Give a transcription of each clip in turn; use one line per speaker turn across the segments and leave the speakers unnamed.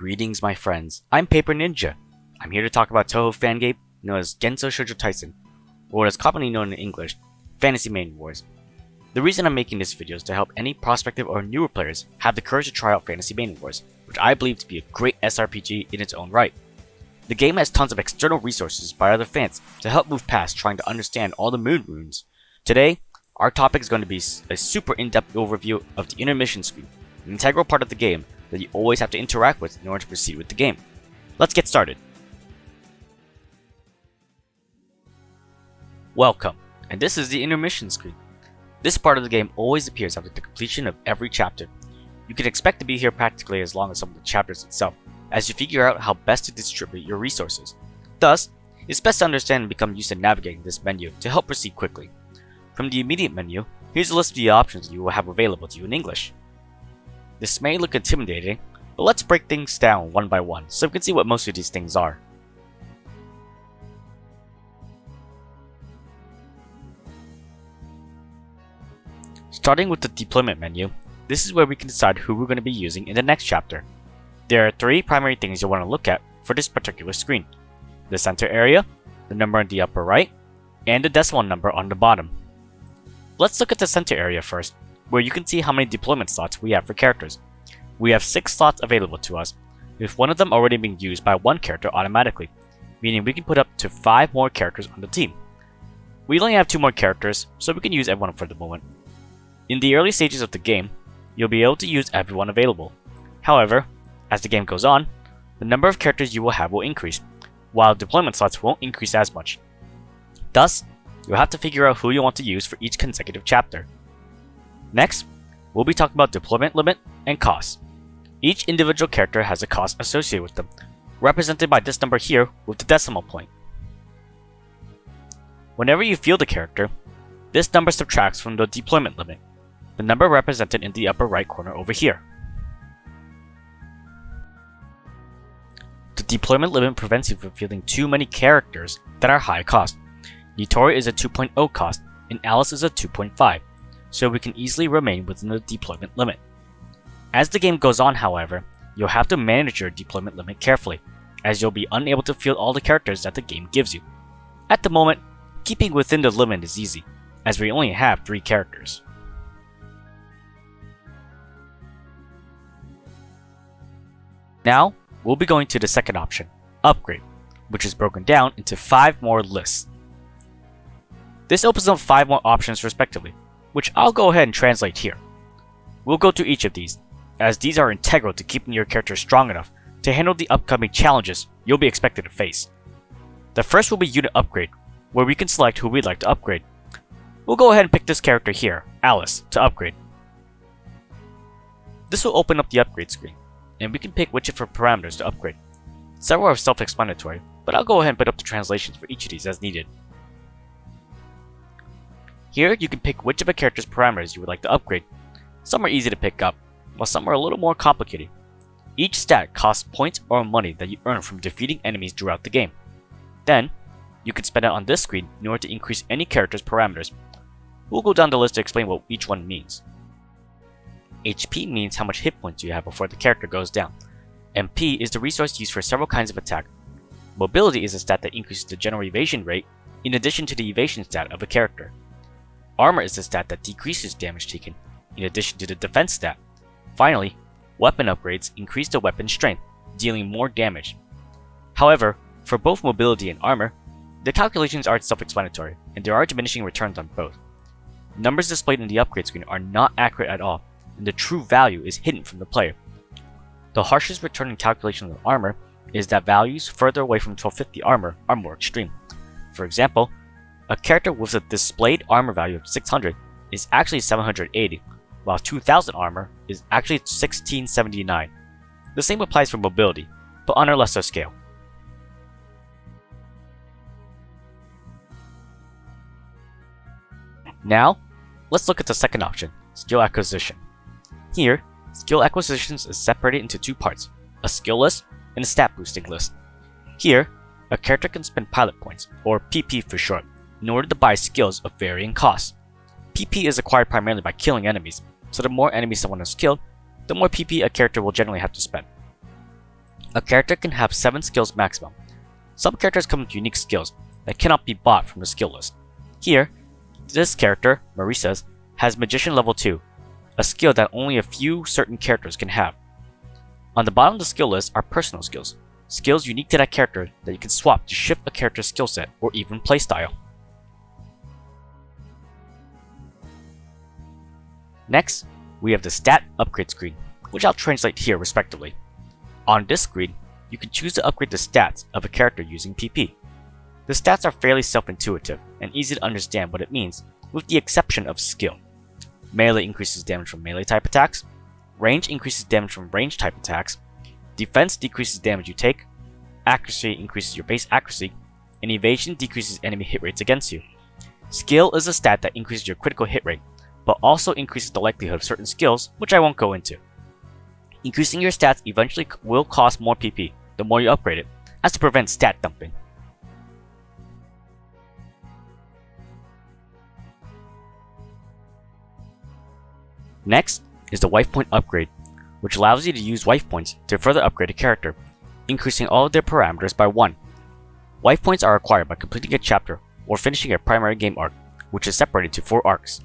Greetings, my friends. I'm Paper Ninja. I'm here to talk about Touhou fan game known as Genso Shoujo Taisen, or what is commonly known in English, Fantasy Maiden Wars. The reason I'm making this video is to help any prospective or newer players have the courage to try out Fantasy Maiden Wars, which I believe to be a great SRPG in its own right. The game has tons of external resources by other fans to help move past trying to understand all the moon runes. Today, our topic is going to be a super in-depth overview of the Intermission Screen, an integral part of the game that you always have to interact with in order to proceed with the game. Let's get started. Welcome, and this is the Intermission Screen. This part of the game always appears after the completion of every chapter. You can expect to be here practically as long as some of the chapters itself, as you figure out how best to distribute your resources. Thus, it's best to understand and become used to navigating this menu to help proceed quickly. From the immediate menu, here's a list of the options you will have available to you in English. This may look intimidating, but let's break things down one by one so we can see what most of these things are. Starting with the deployment menu, this is where we can decide who we're going to be using in the next chapter. There are three primary things you'll want to look at for this particular screen: the center area, the number on the upper right, and the decimal number on the bottom. Let's look at the center area first, where you can see how many deployment slots we have for characters. We have 6 slots available to us, with one of them already being used by one character automatically, meaning we can put up to 5 more characters on the team. We only have 2 more characters, so we can use everyone for the moment. In the early stages of the game, you'll be able to use everyone available. However, as the game goes on, the number of characters you will have will increase, while deployment slots won't increase as much. Thus, you'll have to figure out who you want to use for each consecutive chapter. Next, we'll be talking about deployment limit and cost. Each individual character has a cost associated with them, represented by this number here with the decimal point. Whenever you field a character, this number subtracts from the deployment limit, the number represented in the upper right corner over here. The deployment limit prevents you from fielding too many characters that are high cost. Nitori is a 2.0 cost, and Alice is a 2.5, so we can easily remain within the deployment limit. As the game goes on, however, you'll have to manage your deployment limit carefully, as you'll be unable to field all the characters that the game gives you. At the moment, keeping within the limit is easy, as we only have 3 characters. Now, we'll be going to the second option, Upgrade, which is broken down into 5 more lists. This opens up 5 more options respectively, which I'll go ahead and translate here. We'll go to each of these, as these are integral to keeping your character strong enough to handle the upcoming challenges you'll be expected to face. The first will be Unit Upgrade, where we can select who we'd like to upgrade. We'll go ahead and pick this character here, Alice, to upgrade. This will open up the upgrade screen, and we can pick which of her parameters to upgrade. Several are self-explanatory, but I'll go ahead and put up the translations for each of these as needed. Here, you can pick which of a character's parameters you would like to upgrade. Some are easy to pick up, while some are a little more complicated. Each stat costs points or money that you earn from defeating enemies throughout the game. Then, you can spend it on this screen in order to increase any character's parameters. We'll go down the list to explain what each one means. HP means how much hit points you have before the character goes down. MP is the resource used for several kinds of attack. Mobility is a stat that increases the general evasion rate in addition to the evasion stat of a character. Armor is the stat that decreases damage taken, in addition to the defense stat. Finally, weapon upgrades increase the weapon strength, dealing more damage. However, for both mobility and armor, the calculations are self-explanatory, and there are diminishing returns on both. Numbers displayed in the upgrade screen are not accurate at all, and the true value is hidden from the player. The harshest return in calculations of armor is that values further away from 1250 armor are more extreme. For example, a character with a displayed armor value of 600 is actually 780, while 2000 armor is actually 1679. The same applies for mobility, but on a lesser scale. Now, let's look at the second option, Skill Acquisition. Here, skill acquisitions is separated into 2 parts, a skill list and a stat boosting list. Here, a character can spend pilot points, or PP for short, in order to buy skills of varying costs. PP is acquired primarily by killing enemies, so the more enemies someone has killed, the more PP a character will generally have to spend. A character can have 7 skills maximum. Some characters come with unique skills that cannot be bought from the skill list. Here, this character, Marisa's, has Magician level 2, a skill that only a few certain characters can have. On the bottom of the skill list are personal skills, skills unique to that character that you can swap to shift a character's skill set or even playstyle. Next, we have the stat upgrade screen, which I'll translate here respectively. On this screen, you can choose to upgrade the stats of a character using PP. The stats are fairly self-intuitive and easy to understand what it means, with the exception of skill. Melee increases damage from melee type attacks, range increases damage from range type attacks, defense decreases damage you take, accuracy increases your base accuracy, and evasion decreases enemy hit rates against you. Skill is a stat that increases your critical hit rate, but also increases the likelihood of certain skills, which I won't go into. Increasing your stats eventually will cost more PP the more you upgrade it, as to prevent stat dumping. Next is the wife point upgrade, which allows you to use wife points to further upgrade a character, increasing all of their parameters by 1. Wife points are acquired by completing a chapter or finishing a primary game arc, which is separated to 4 arcs.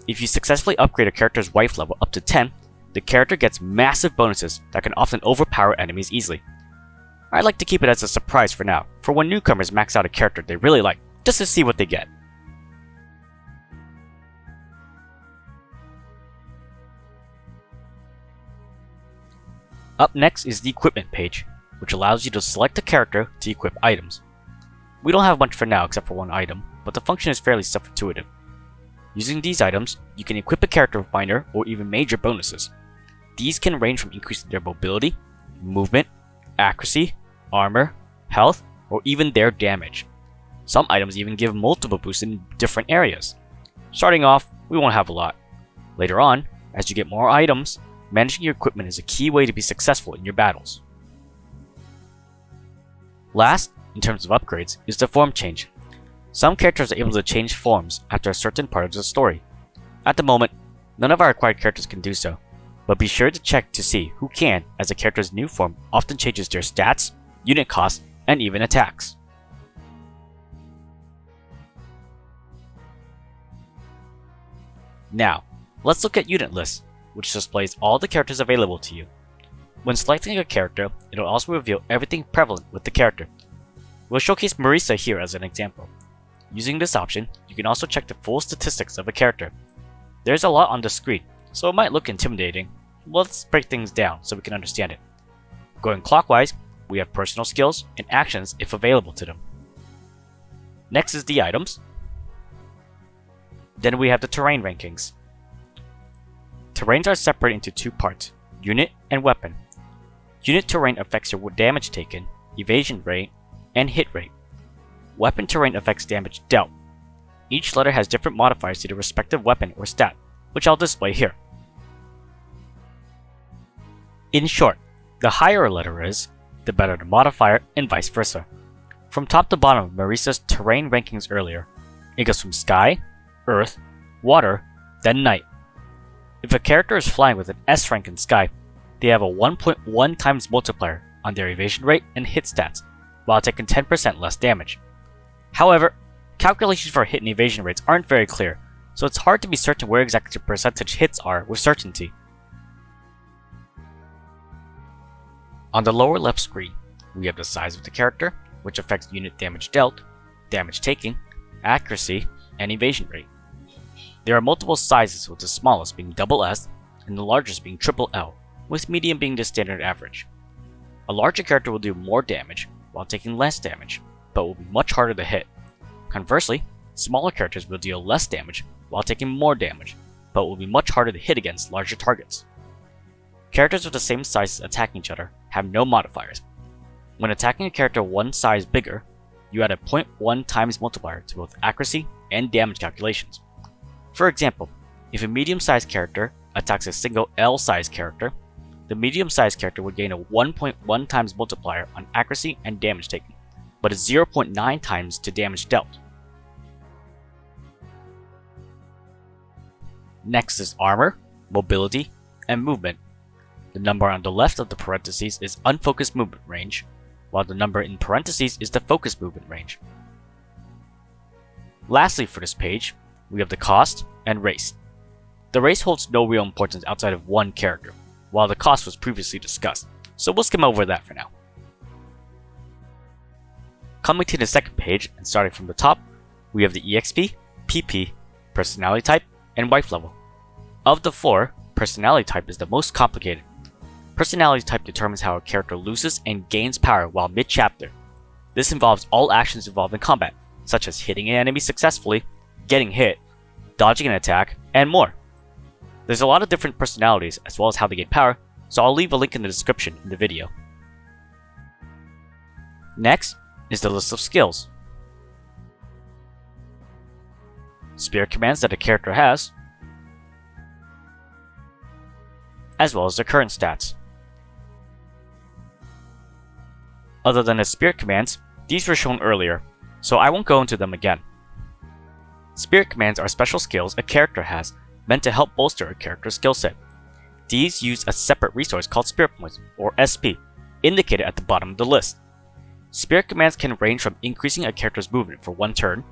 If you successfully upgrade a character's wife level up to 10, the character gets massive bonuses that can often overpower enemies easily. I'd like to keep it as a surprise for now, for when newcomers max out a character they really like, just to see what they get. Up next is the equipment page, which allows you to select a character to equip items. We don't have much for now except for one item, but the function is fairly self-intuitive. Using these items, you can equip a character with minor or even major bonuses. These can range from increasing their mobility, movement, accuracy, armor, health, or even their damage. Some items even give multiple boosts in different areas. Starting off, we won't have a lot. Later on, as you get more items, managing your equipment is a key way to be successful in your battles. Last, in terms of upgrades, is the form change. Some characters are able to change forms after a certain part of the story. At the moment, none of our acquired characters can do so, but be sure to check to see who can, as a character's new form often changes their stats, unit costs, and even attacks. Now, let's look at unit lists, which displays all the characters available to you. When selecting a character, it will also reveal everything prevalent with the character. We'll showcase Marisa here as an example. Using this option, you can also check the full statistics of a character. There's a lot on the screen, so it might look intimidating. Let's break things down so we can understand it. Going clockwise, we have personal skills and actions if available to them. Next is the items. Then we have the terrain rankings. Terrains are separated into 2 parts, unit and weapon. Unit terrain affects your damage taken, evasion rate, and hit rate. Weapon terrain affects damage dealt. Each letter has different modifiers to the respective weapon or stat, which I'll display here. In short, the higher a letter is, the better the modifier, and vice versa. From top to bottom of Marisa's terrain rankings earlier, it goes from sky, earth, water, then night. If a character is flying with an S rank in sky, they have a 1.1 times multiplier on their evasion rate and hit stats, while taking 10% less damage. However, calculations for hit and evasion rates aren't very clear, so it's hard to be certain where exactly the percentage hits are with certainty. On the lower left screen, we have the size of the character, which affects unit damage dealt, damage taken, accuracy, and evasion rate. There are multiple sizes, with the smallest being double S and the largest being triple L, with medium being the standard average. A larger character will do more damage while taking less damage, but will be much harder to hit. Conversely, smaller characters will deal less damage while taking more damage, but will be much harder to hit against larger targets. Characters with the same sizes attacking each other have no modifiers. When attacking a character one size bigger, you add a 0.1 times multiplier to both accuracy and damage calculations. For example, if a medium-sized character attacks a single L-sized character, the medium-sized character would gain a 1.1 times multiplier on accuracy and damage taken, but a 0.9 times to damage dealt. Next is armor, mobility, and movement. The number on the left of the parentheses is unfocused movement range, while the number in parentheses is the focused movement range. Lastly for this page, we have the cost and race. The race holds no real importance outside of one character, while the cost was previously discussed, so we'll skim over that for now. Coming to the second page and starting from the top, we have the EXP, PP, personality type, and wife level. Of the four, personality type is the most complicated. Personality type determines how a character loses and gains power while mid-chapter. This involves all actions involved in combat, such as hitting an enemy successfully, getting hit, dodging an attack, and more. There's a lot of different personalities as well as how they gain power, so I'll leave a link in the description in the video. Next is the list of skills. Spirit commands that a character has, as well as their current stats. Other than the spirit commands, these were shown earlier, so I won't go into them again. Spirit commands are special skills a character has meant to help bolster a character's skill set. These use a separate resource called spirit points, or SP, indicated at the bottom of the list. Spirit commands can range from increasing a character's movement for one turn,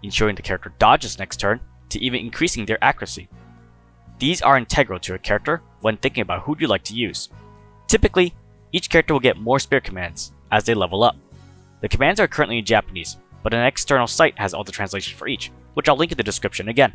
ensuring the character dodges next turn, to even increasing their accuracy. These are integral to a character when thinking about who you'd like to use. Typically, each character will get more spirit commands as they level up. The commands are currently in Japanese, but an external site has all the translations for each, which I'll link in the description again.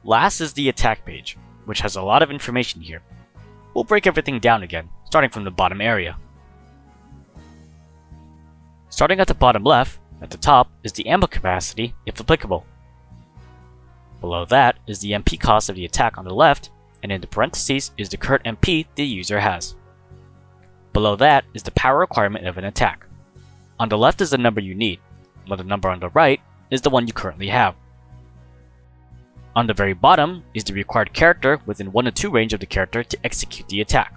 Last is the attack page, which has a lot of information here. We'll break everything down again, starting from the bottom area. Starting at the bottom left, at the top is the ammo capacity if applicable. Below that is the MP cost of the attack on the left, and in the parentheses is the current MP the user has. Below that is the power requirement of an attack. On the left is the number you need, while the number on the right is the one you currently have. On the very bottom is the required character within 1 to 2 range of the character to execute the attack.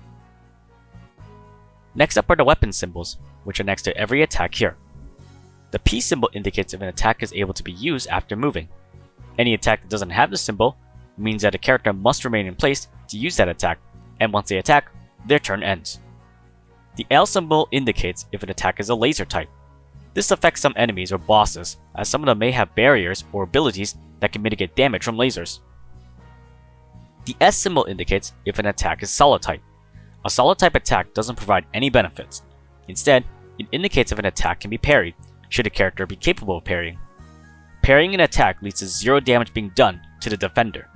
Next up are the weapon symbols, which are next to every attack here. The P symbol indicates if an attack is able to be used after moving. Any attack that doesn't have the symbol means that a character must remain in place to use that attack, and once they attack, their turn ends. The L symbol indicates if an attack is a laser type. This affects some enemies or bosses, as some of them may have barriers or abilities that can mitigate damage from lasers. The S symbol indicates if an attack is solid type. A solid type attack doesn't provide any benefits. Instead, it indicates if an attack can be parried, should a character be capable of parrying. Parrying an attack leads to 0 damage being done to the defender.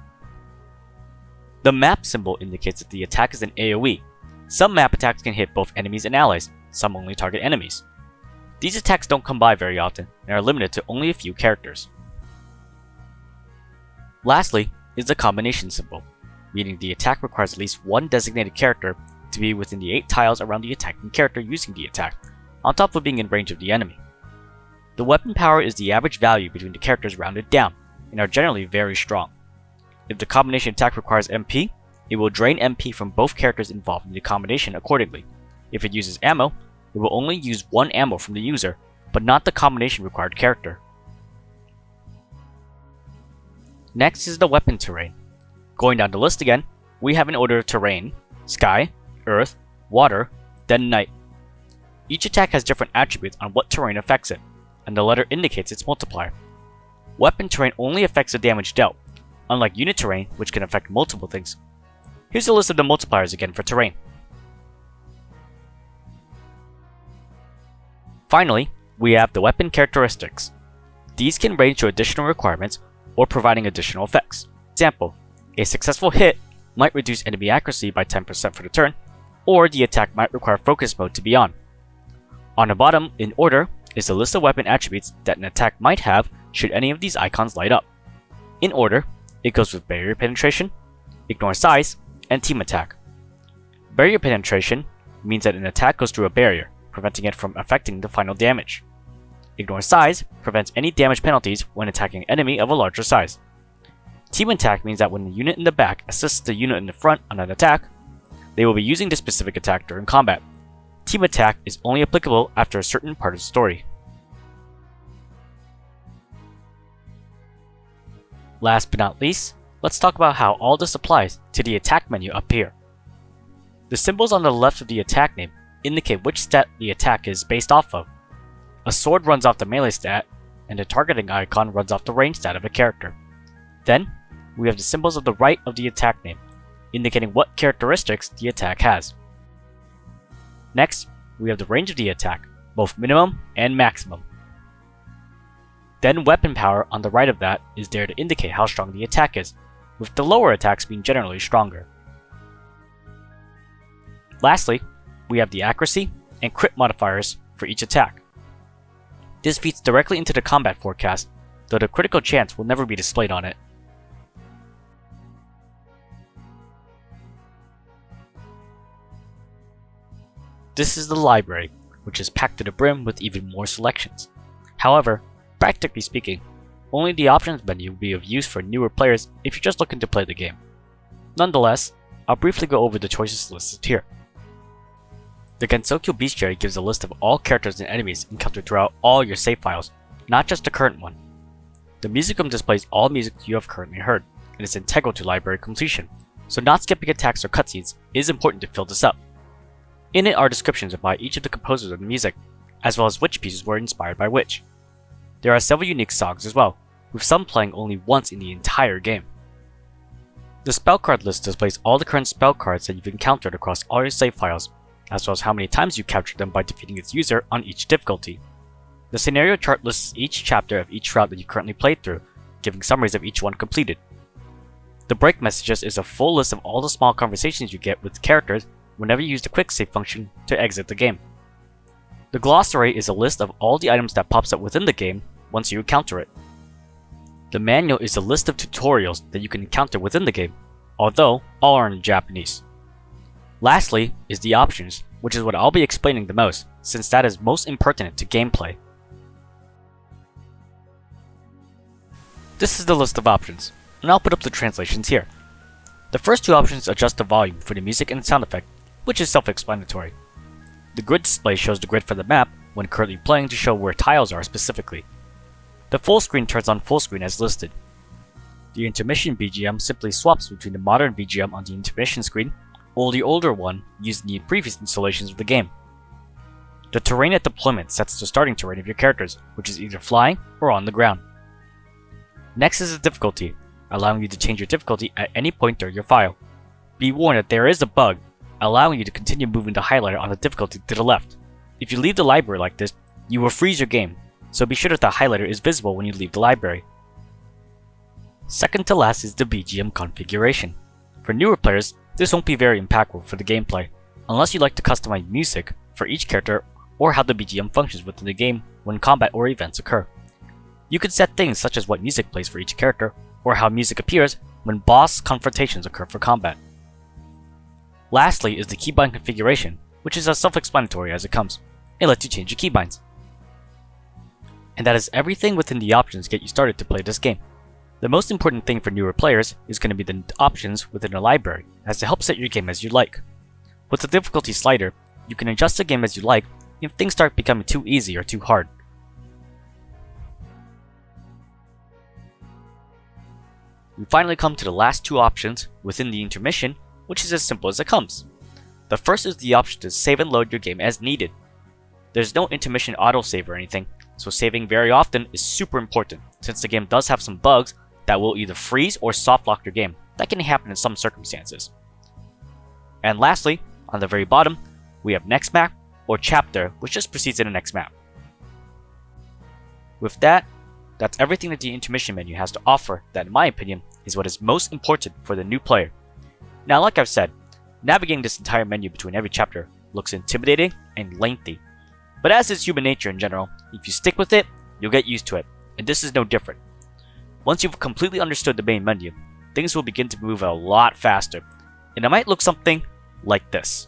The map symbol indicates that the attack is an AoE. Some map attacks can hit both enemies and allies, some only target enemies. These attacks don't come by very often and are limited to only a few characters. Lastly is the combination symbol, meaning the attack requires at least one designated character to be within the 8 tiles around the attacking character using the attack, on top of being in range of the enemy. The weapon power is the average value between the characters rounded down, and are generally very strong. If the combination attack requires MP, it will drain MP from both characters involved in the combination accordingly. If it uses ammo, it will only use 1 ammo from the user, but not the combination required character. Next is the weapon terrain. Going down the list again, we have an order of terrain: sky, earth, water, then night. Each attack has different attributes on what terrain affects it, and the letter indicates its multiplier. Weapon terrain only affects the damage dealt, unlike unit terrain, which can affect multiple things. Here's a list of the multipliers again for terrain. Finally, we have the weapon characteristics. These can range to additional requirements or providing additional effects. Example, a successful hit might reduce enemy accuracy by 10% for the turn, or the attack might require focus mode to be on. On the bottom, in order, is the list of weapon attributes that an attack might have should any of these icons light up. In order, it goes with barrier penetration, ignore size, and team attack. Barrier penetration means that an attack goes through a barrier, preventing it from affecting the final damage. Ignore size prevents any damage penalties when attacking an enemy of a larger size. Team attack means that when the unit in the back assists the unit in the front on an attack, they will be using this specific attack during combat. Team attack is only applicable after a certain part of the story. Last but not least let's talk about how all this applies to the attack menu up here. The symbols on the left of the attack name indicate which stat the attack is based off of. A sword runs off the melee stat, and a targeting icon runs off the range stat of a character. Then, we have the symbols of the right of the attack name, indicating what characteristics the attack has. Next, we have the range of the attack, both minimum and maximum. Then weapon power on the right of that is there to indicate how strong the attack is, with the lower attacks being generally stronger. Lastly, we have the accuracy and crit modifiers for each attack. This feeds directly into the combat forecast, though the critical chance will never be displayed on it. This is the library, which is packed to the brim with even more selections. However, practically speaking, only the options menu will be of use for newer players if you're just looking to play the game. Nonetheless, I'll briefly go over the choices listed here. The Gensokyo Bestiary gives a list of all characters and enemies encountered throughout all your save files, not just the current one. The Musicum displays all music you have currently heard, and is integral to library completion, so not skipping attacks or cutscenes is important to fill this up. In it are descriptions about each of the composers of the music, as well as which pieces were inspired by which. There are several unique songs as well, with some playing only once in the entire game. The spell card list displays all the current spell cards that you've encountered across all your save files, as well as how many times you captured them by defeating its user on each difficulty. The scenario chart lists each chapter of each route that you currently played through, giving summaries of each one completed. The break messages is a full list of all the small conversations you get with characters whenever you use the quick save function to exit the game. The glossary is a list of all the items that pops up within the game once you encounter it. The manual is a list of tutorials that you can encounter within the game, although all are in Japanese. Lastly is the options, which is what I'll be explaining the most, since that is most impertinent to gameplay. This is the list of options, and I'll put up the translations here. The first two options adjust the volume for the music and sound effect, which is self-explanatory. The grid display shows the grid for the map when currently playing to show where tiles are specifically. The full screen turns on full screen as listed. The intermission BGM simply swaps between the modern BGM on the intermission screen or the older one used in the previous installations of the game. The terrain at deployment sets the starting terrain of your characters, which is either flying or on the ground. Next is the difficulty, allowing you to change your difficulty at any point during your file. Be warned that there is a bug, allowing you to continue moving the highlighter on the difficulty to the left. If you leave the library like this, you will freeze your game, so be sure that the highlighter is visible when you leave the library. Second to last is the BGM configuration. For newer players, this won't be very impactful for the gameplay, unless you like to customize music for each character or how the BGM functions within the game when combat or events occur. You can set things such as what music plays for each character, or how music appears when boss confrontations occur for combat. Lastly is the keybind configuration, which is as self-explanatory as it comes. It lets you change your keybinds. And that is everything within the options to get you started to play this game. The most important thing for newer players is going to be the options within the library, as to help set your game as you like. With the difficulty slider, you can adjust the game as you like if things start becoming too easy or too hard. We finally come to the last two options within the intermission, which is as simple as it comes. The first is the option to save and load your game as needed. There's no intermission autosave or anything, so saving very often is super important, since the game does have some bugs that will either freeze or soft lock your game. That can happen in some circumstances. And lastly, on the very bottom, we have next map or chapter, which just proceeds in the next map. With that, that's everything that the intermission menu has to offer that, in my opinion, is what is most important for the new player. Now, like I've said, navigating this entire menu between every chapter looks intimidating and lengthy. But as is human nature in general, if you stick with it, you'll get used to it, and this is no different. Once you've completely understood the main menu, things will begin to move a lot faster, and it might look something like this.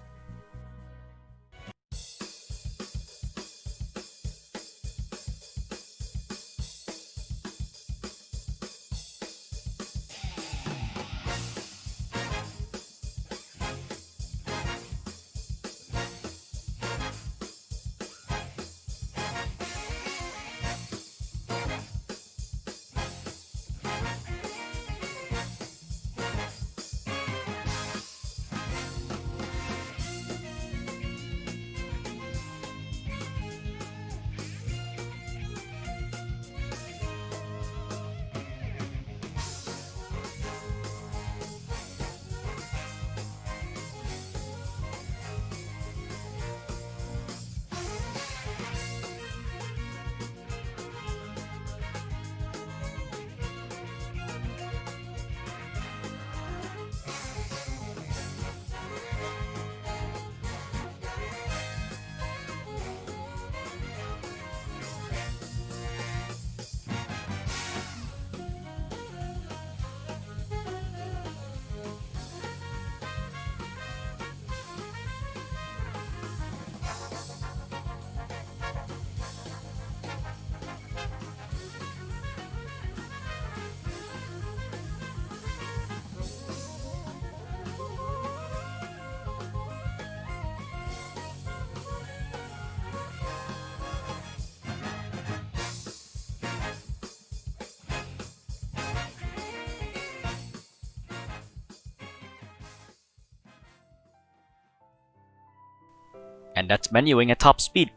And that's menuing at top speed.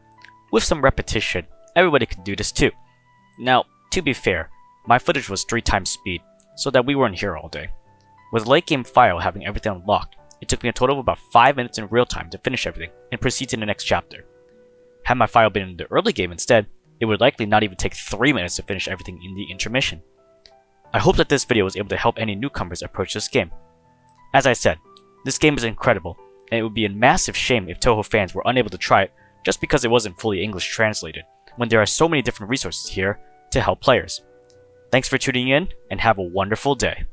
With some repetition, everybody can do this too. Now, to be fair, my footage was 3 times speed, so that we weren't here all day. With late game file having everything unlocked, it took me a total of about 5 minutes in real time to finish everything and proceed to the next chapter. Had my file been in the early game instead, it would likely not even take 3 minutes to finish everything in the intermission. I hope that this video was able to help any newcomers approach this game. As I said, this game is incredible, and it would be a massive shame if Touhou fans were unable to try it just because it wasn't fully English translated, when there are so many different resources here to help players. Thanks for tuning in, and have a wonderful day.